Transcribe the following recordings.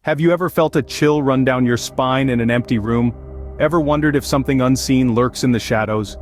Have you ever felt a chill run down your spine in an empty room? Ever wondered if something unseen lurks in the shadows?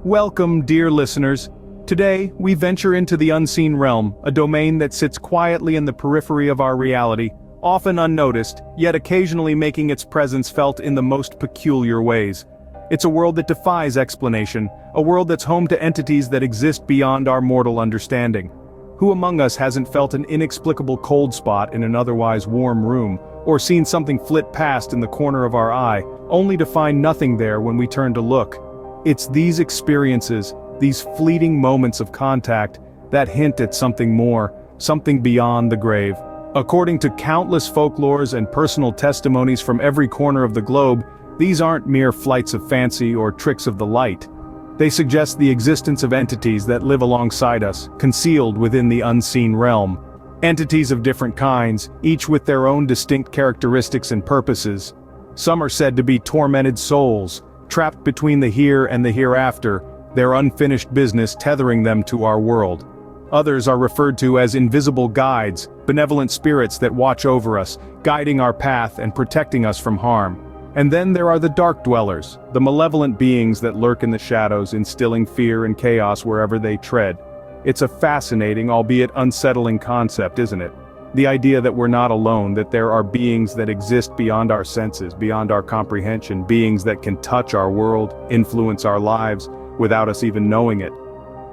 Welcome, dear listeners. Today, we venture into the unseen realm, a domain that sits quietly in the periphery of our reality, often unnoticed, yet occasionally making its presence felt in the most peculiar ways. It's a world that defies explanation, a world that's home to entities that exist beyond our mortal understanding. Who among us hasn't felt an inexplicable cold spot in an otherwise warm room, or seen something flit past in the corner of our eye, only to find nothing there when we turn to look? It's these experiences, these fleeting moments of contact, that hint at something more, something beyond the grave. According to countless folklores and personal testimonies from every corner of the globe, these aren't mere flights of fancy or tricks of the light. They suggest the existence of entities that live alongside us, concealed within the unseen realm. Entities of different kinds, each with their own distinct characteristics and purposes. Some are said to be tormented souls, trapped between the here and the hereafter, their unfinished business tethering them to our world. Others are referred to as invisible guides, benevolent spirits that watch over us, guiding our path and protecting us from harm. And then there are the dark dwellers, the malevolent beings that lurk in the shadows, instilling fear and chaos wherever they tread. It's a fascinating, albeit unsettling concept, isn't it? The idea that we're not alone, that there are beings that exist beyond our senses, beyond our comprehension, beings that can touch our world, influence our lives, without us even knowing it.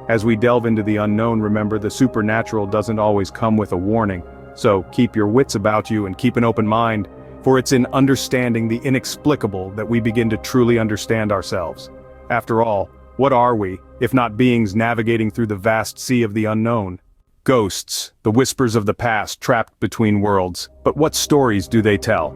As we delve into the unknown, remember, the supernatural doesn't always come with a warning. So keep your wits about you and keep an open mind. For it's in understanding the inexplicable that we begin to truly understand ourselves. After all, what are we, if not beings navigating through the vast sea of the unknown? Ghosts, the whispers of the past trapped between worlds. But what stories do they tell?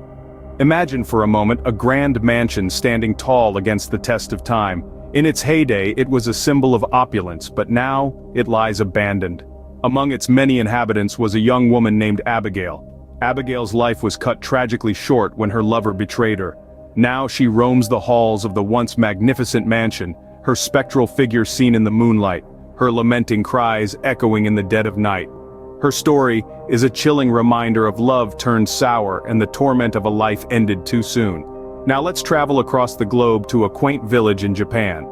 Imagine for a moment a grand mansion standing tall against the test of time. In its heyday, it was a symbol of opulence, but now, it lies abandoned. Among its many inhabitants was a young woman named Abigail. Abigail's life was cut tragically short when her lover betrayed her. Now she roams the halls of the once magnificent mansion, her spectral figure seen in the moonlight, her lamenting cries echoing in the dead of night. Her story is a chilling reminder of love turned sour and the torment of a life ended too soon. Now let's travel across the globe to a quaint village in Japan.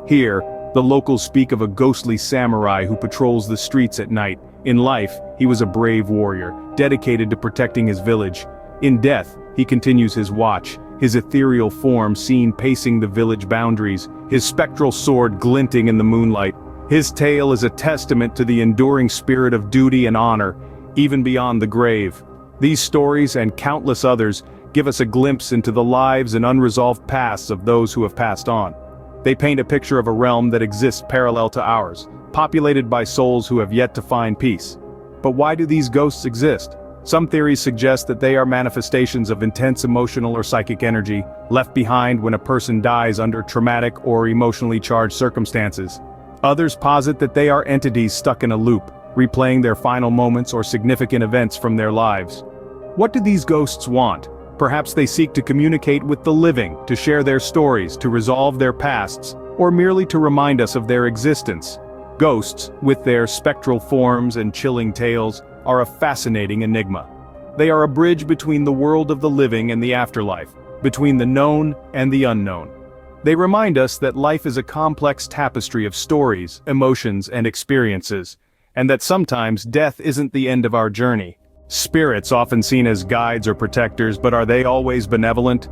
Here, the locals speak of a ghostly samurai who patrols the streets at night. In life, he was a brave warrior, dedicated to protecting his village. In death, he continues his watch, his ethereal form seen pacing the village boundaries, his spectral sword glinting in the moonlight. His tale is a testament to the enduring spirit of duty and honor, even beyond the grave. These stories and countless others give us a glimpse into the lives and unresolved pasts of those who have passed on. They paint a picture of a realm that exists parallel to ours, populated by souls who have yet to find peace. But why do these ghosts exist? Some theories suggest that they are manifestations of intense emotional or psychic energy, left behind when a person dies under traumatic or emotionally charged circumstances. Others posit that they are entities stuck in a loop, replaying their final moments or significant events from their lives. What do these ghosts want? Perhaps they seek to communicate with the living, to share their stories, to resolve their pasts, or merely to remind us of their existence. Ghosts, with their spectral forms and chilling tales, are a fascinating enigma. They are a bridge between the world of the living and the afterlife, between the known and the unknown. They remind us that life is a complex tapestry of stories, emotions, and experiences, and that sometimes death isn't the end of our journey. Spirits often seen as guides or protectors, but are they always benevolent?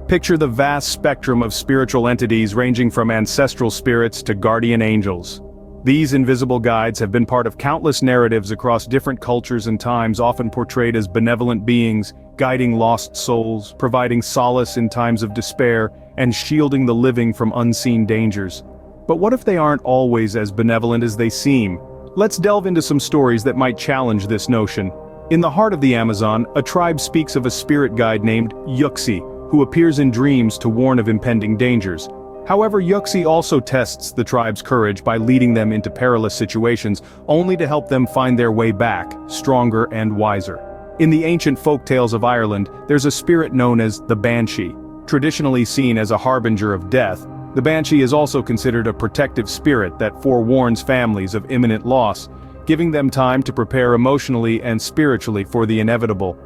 Picture the vast spectrum of spiritual entities ranging from ancestral spirits to guardian angels. These invisible guides have been part of countless narratives across different cultures and times, often portrayed as benevolent beings, guiding lost souls, providing solace in times of despair, and shielding the living from unseen dangers. But what if they aren't always as benevolent as they seem? Let's delve into some stories that might challenge this notion. In the heart of the Amazon, a tribe speaks of a spirit guide named Yuxi, who appears in dreams to warn of impending dangers. However, Yuxi also tests the tribe's courage by leading them into perilous situations, only to help them find their way back, stronger and wiser. In the ancient folktales of Ireland, there's a spirit known as the Banshee. Traditionally seen as a harbinger of death, the Banshee is also considered a protective spirit that forewarns families of imminent loss, giving them time to prepare emotionally and spiritually for the inevitable.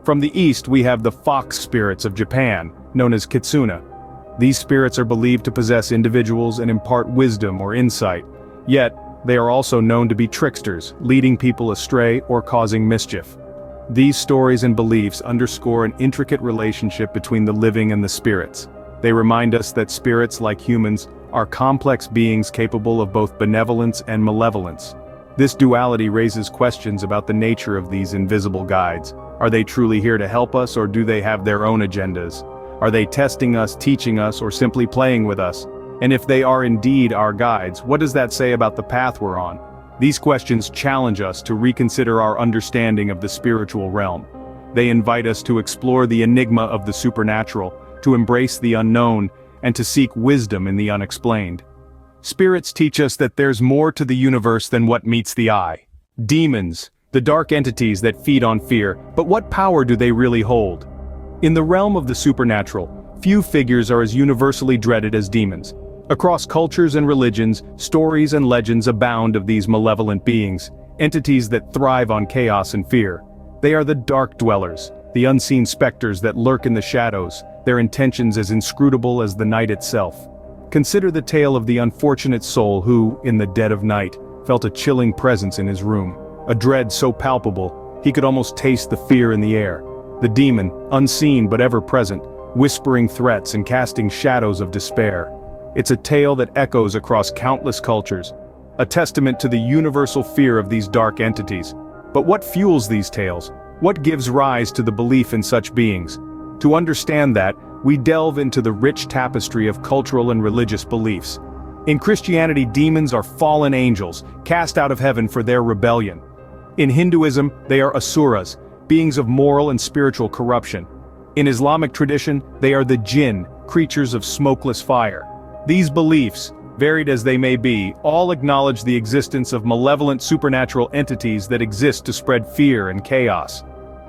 From the east we have the fox spirits of Japan, known as kitsune. These spirits are believed to possess individuals and impart wisdom or insight, yet they are also known to be tricksters, leading people astray or causing mischief. These stories and beliefs underscore an intricate relationship between the living and the spirits. They remind us that spirits, like humans, are complex beings capable of both benevolence and malevolence. This duality raises questions about the nature of these invisible guides. Are they truly here to help us, or do they have their own agendas? Are they testing us, teaching us, or simply playing with us? And if they are indeed our guides, what does that say about the path we're on? These questions challenge us to reconsider our understanding of the spiritual realm. They invite us to explore the enigma of the supernatural, to embrace the unknown, and to seek wisdom in the unexplained. Spirits teach us that there's more to the universe than what meets the eye. Demons, the dark entities that feed on fear, but what power do they really hold? In the realm of the supernatural, few figures are as universally dreaded as demons. Across cultures and religions, stories and legends abound of these malevolent beings, entities that thrive on chaos and fear. They are the dark dwellers, the unseen specters that lurk in the shadows, their intentions as inscrutable as the night itself. Consider the tale of the unfortunate soul who, in the dead of night, felt a chilling presence in his room, a dread so palpable, he could almost taste the fear in the air. The demon, unseen but ever present, whispering threats and casting shadows of despair. It's a tale that echoes across countless cultures, a testament to the universal fear of these dark entities. But what fuels these tales? What gives rise to the belief in such beings? To understand that, we delve into the rich tapestry of cultural and religious beliefs. In Christianity, demons are fallen angels, cast out of heaven for their rebellion. In Hinduism, they are asuras, beings of moral and spiritual corruption. In Islamic tradition, they are the jinn, creatures of smokeless fire. These beliefs, varied as they may be, all acknowledge the existence of malevolent supernatural entities that exist to spread fear and chaos.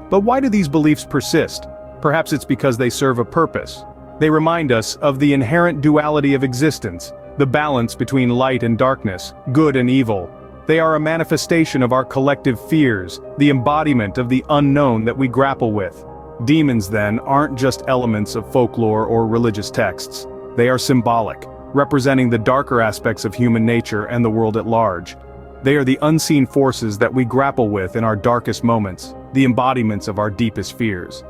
But why do these beliefs persist? Perhaps it's because they serve a purpose. They remind us of the inherent duality of existence, the balance between light and darkness, good and evil. They are a manifestation of our collective fears, the embodiment of the unknown that we grapple with. Demons, then, aren't just elements of folklore or religious texts. They are symbolic, representing the darker aspects of human nature and the world at large. They are the unseen forces that we grapple with in our darkest moments, the embodiments of our deepest fears.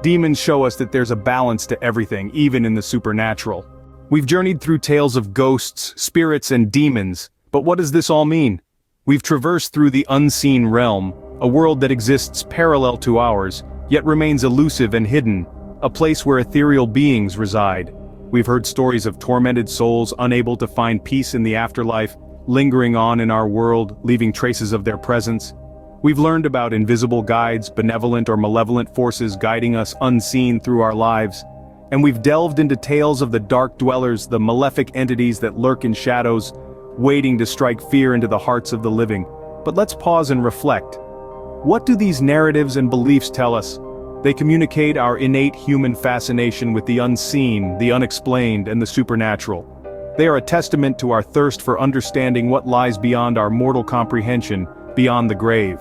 Demons show us that there's a balance to everything, even in the supernatural. We've journeyed through tales of ghosts, spirits, and demons, but what does this all mean? We've traversed through the unseen realm, a world that exists parallel to ours, yet remains elusive and hidden, a place where ethereal beings reside. We've heard stories of tormented souls unable to find peace in the afterlife, lingering on in our world, leaving traces of their presence. We've learned about invisible guides, benevolent or malevolent forces guiding us unseen through our lives. And we've delved into tales of the dark dwellers, the malefic entities that lurk in shadows, waiting to strike fear into the hearts of the living. But let's pause and reflect. What do these narratives and beliefs tell us? They communicate our innate human fascination with the unseen, the unexplained, and the supernatural. They are a testament to our thirst for understanding what lies beyond our mortal comprehension, beyond the grave.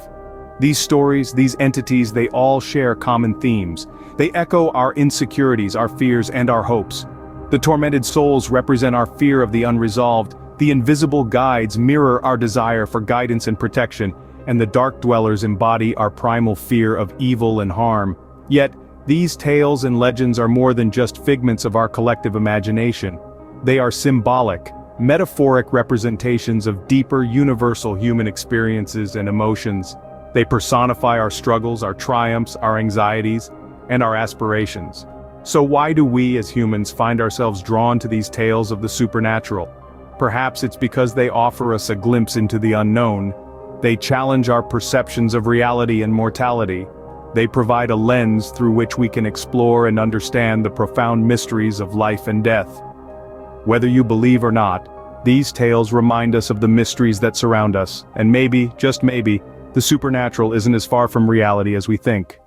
These stories, these entities, they all share common themes. They echo our insecurities, our fears, and our hopes. The tormented souls represent our fear of the unresolved. The invisible guides mirror our desire for guidance and protection, and the dark dwellers embody our primal fear of evil and harm. Yet, these tales and legends are more than just figments of our collective imagination. They are symbolic, metaphoric representations of deeper, universal human experiences and emotions. They personify our struggles, our triumphs, our anxieties, and our aspirations. So why do we as humans find ourselves drawn to these tales of the supernatural? Perhaps it's because they offer us a glimpse into the unknown. They challenge our perceptions of reality and mortality. They provide a lens through which we can explore and understand the profound mysteries of life and death. Whether you believe or not, these tales remind us of the mysteries that surround us, and maybe, just maybe, the supernatural isn't as far from reality as we think.